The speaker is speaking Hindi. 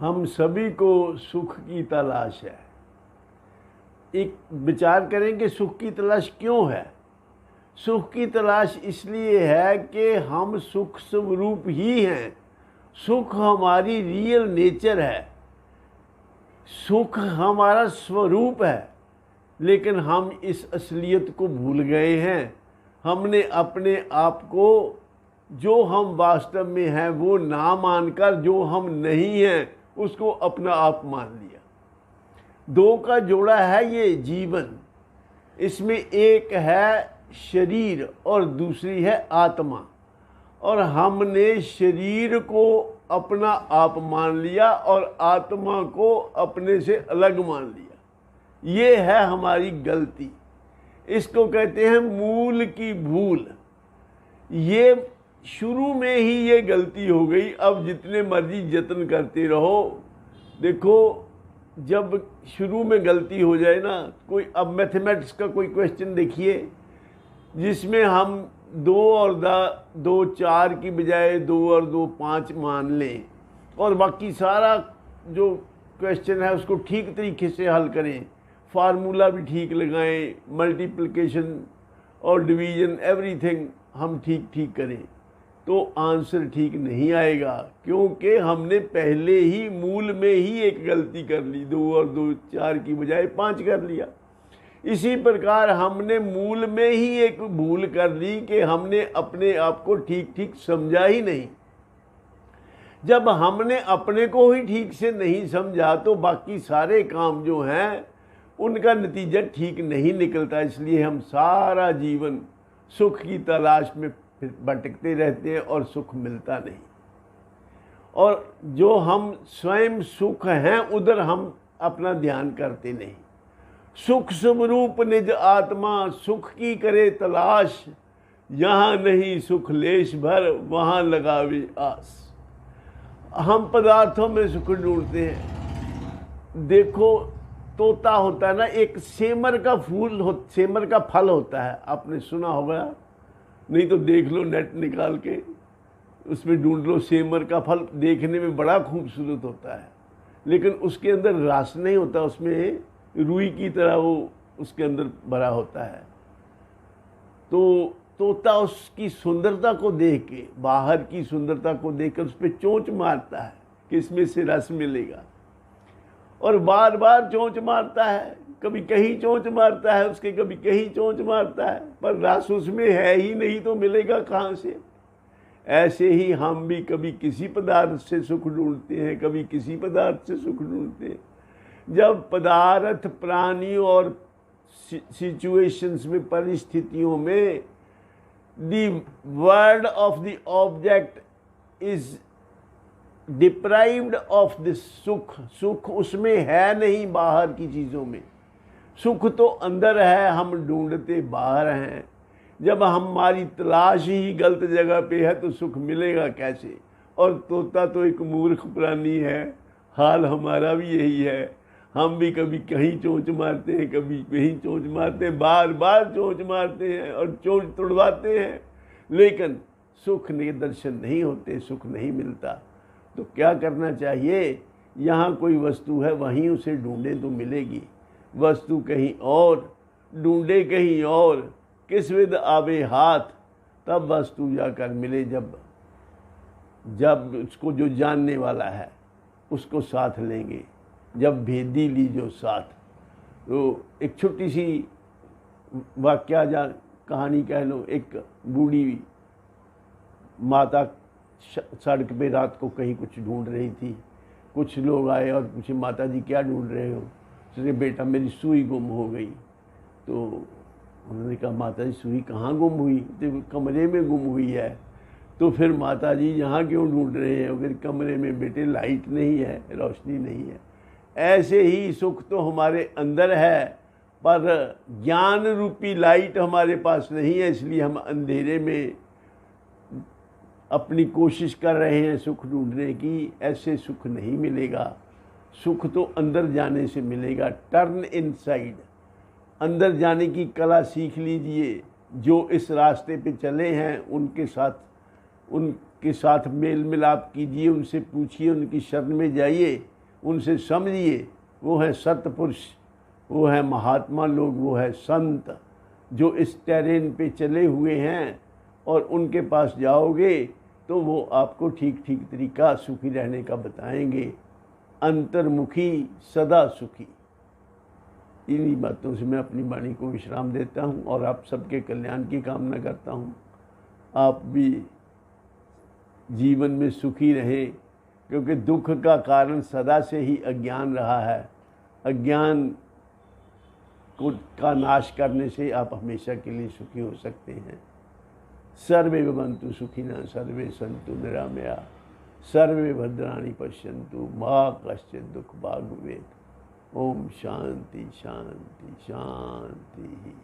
हम सभी को सुख की तलाश है। एक विचार करें कि सुख की तलाश क्यों है। सुख की तलाश इसलिए है कि हम सुख स्वरूप ही हैं। सुख हमारी रियल नेचर है, सुख हमारा स्वरूप है। लेकिन हम इस असलियत को भूल गए हैं। हमने अपने आप को जो हम वास्तव में हैं वो ना मानकर जो हम नहीं हैं उसको अपना आप मान लिया। दो का जोड़ा है ये जीवन। इसमें एक है शरीर और दूसरी है आत्मा, और हमने शरीर को अपना आप मान लिया और आत्मा को अपने से अलग मान लिया। ये है हमारी गलती। इसको कहते हैं मूल की भूल। ये शुरू में ही ये गलती हो गई। अब जितने मर्जी यत्न करते रहो, देखो जब शुरू में गलती हो जाए ना, कोई अब मैथमेटिक्स का कोई क्वेश्चन देखिए जिसमें हम 2 और 2 4 की बजाय 2 और 2 5 मान लें और बाकी सारा जो क्वेश्चन है उसको ठीक तरीके से हल करें, फार्मूला भी ठीक लगाएं, मल्टीप्लिकेशन और डिवीज़न एवरीथिंग हम ठीक करें, तो आंसर ठीक नहीं आएगा। क्योंकि हमने पहले ही मूल में ही एक गलती कर ली, 2 और 2 4 की बजाय 5 कर लिया। इसी प्रकार हमने मूल में ही एक भूल कर ली कि हमने अपने आप को ठीक समझा ही नहीं। जब हमने अपने को ही ठीक से नहीं समझा तो बाकी सारे काम जो हैं उनका नतीजा ठीक नहीं निकलता। इसलिए हम सारा जीवन सुख की तलाश में भटकते रहते हैं और सुख मिलता नहीं। और जो हम स्वयं सुख हैं उधर हम अपना ध्यान करते नहीं। सुख स्वरूप निज आत्मा सुख की करे तलाश, यहाँ नहीं सुख लेश भर वहाँ लगावे आस। हम पदार्थों में सुख ढूंढते हैं। देखो तोता होता है ना, एक सेमर का सेमर का फल होता है, आपने सुना होगा, नहीं तो देख लो नेट निकाल के, उसमें ढूंढ लो। सेमर का फल देखने में बड़ा खूबसूरत होता है लेकिन उसके अंदर रस नहीं होता, उसमें रुई की तरह वो उसके अंदर भरा होता है। तो तोता उसकी सुंदरता को देख के, बाहर की सुंदरता को देखकर उस पर चोंच मारता है कि इसमें से रस मिलेगा, और बार बार चोंच मारता है। कभी कहीं चोंच मारता है उसके, कभी कहीं चोंच मारता है, पर रस उसमें है ही नहीं तो मिलेगा कहाँ से। ऐसे ही हम भी कभी किसी पदार्थ से सुख ढूंढते हैं, कभी किसी पदार्थ से सुख ढूंढते हैं। जब पदार्थ, प्राणी और सिचुएशंस में, परिस्थितियों में the word of the object is deprived of this सुख, सुख उसमें है नहीं बाहर की चीज़ों में, सुख तो अंदर है, हम ढूंढते बाहर हैं। जब हमारी तलाश ही गलत जगह पे है तो सुख मिलेगा कैसे। और तोता तो एक मूर्ख प्राणी है, हाल हमारा भी यही है। हम भी कभी कहीं चोंच मारते हैं, कभी कहीं चोंच मारते हैं, बार बार चोंच मारते हैं और चोंच तुड़वाते हैं, लेकिन सुख के दर्शन नहीं होते, सुख नहीं मिलता। तो क्या करना चाहिए, यहाँ कोई वस्तु है वहीं उसे ढूंढे तो मिलेगी। वस्तु कहीं और, ढूंढे कहीं और, किस विध आवे हाथ, तब वस्तु जाकर मिले जब उसको जो जानने वाला है उसको साथ लेंगे, जब भेदी लीजो साथ। तो एक छोटी सी वाक्या कहानी कह लो। एक बूढ़ी माता सड़क पे रात को कहीं कुछ ढूंढ रही थी। कुछ लोग आए और पूछे, माता जी क्या ढूंढ रहे हो? उसने, बेटा मेरी सुई गुम हो गई। तो उन्होंने कहा, माता जी सुई कहाँ गुम हुई? तो कमरे में गुम हुई है। तो फिर माता जी यहाँ क्यों ढूंढ रहे हैं? फिर कमरे में बेटे लाइट नहीं है, रोशनी नहीं है। ऐसे ही सुख तो हमारे अंदर है पर ज्ञान रूपी लाइट हमारे पास नहीं है, इसलिए हम अंधेरे में अपनी कोशिश कर रहे हैं सुख ढूंढने की। ऐसे सुख नहीं मिलेगा। सुख तो अंदर जाने से मिलेगा। टर्न इनसाइड, अंदर जाने की कला सीख लीजिए। जो इस रास्ते पे चले हैं उनके साथ, उन उनके साथ मेल मिलाप कीजिए, उनसे पूछिए, उनकी शरण में जाइए, उनसे समझिए। वो है सतपुरुष, वो है महात्मा लोग, वो है संत जो इस टेरेन पे चले हुए हैं। और उनके पास जाओगे तो वो आपको ठीक ठीक तरीका सुखी रहने का बताएंगे। अंतर्मुखी सदा सुखी। इन्हीं बातों से मैं अपनी वाणी को विश्राम देता हूँ और आप सबके कल्याण की कामना करता हूँ। आप भी जीवन में सुखी रहें, क्योंकि दुख का कारण सदा से ही अज्ञान रहा है। अज्ञान का नाश करने से आप हमेशा के लिए सुखी हो सकते हैं। सर्वे भवन्तु सुखिनः, सर्वे सन्तु निरामया, सर्वे भद्राणि पश्यन्तु, मा कश्चित् दुःखभाग् भवेत्। ओम शांति शांति शांति।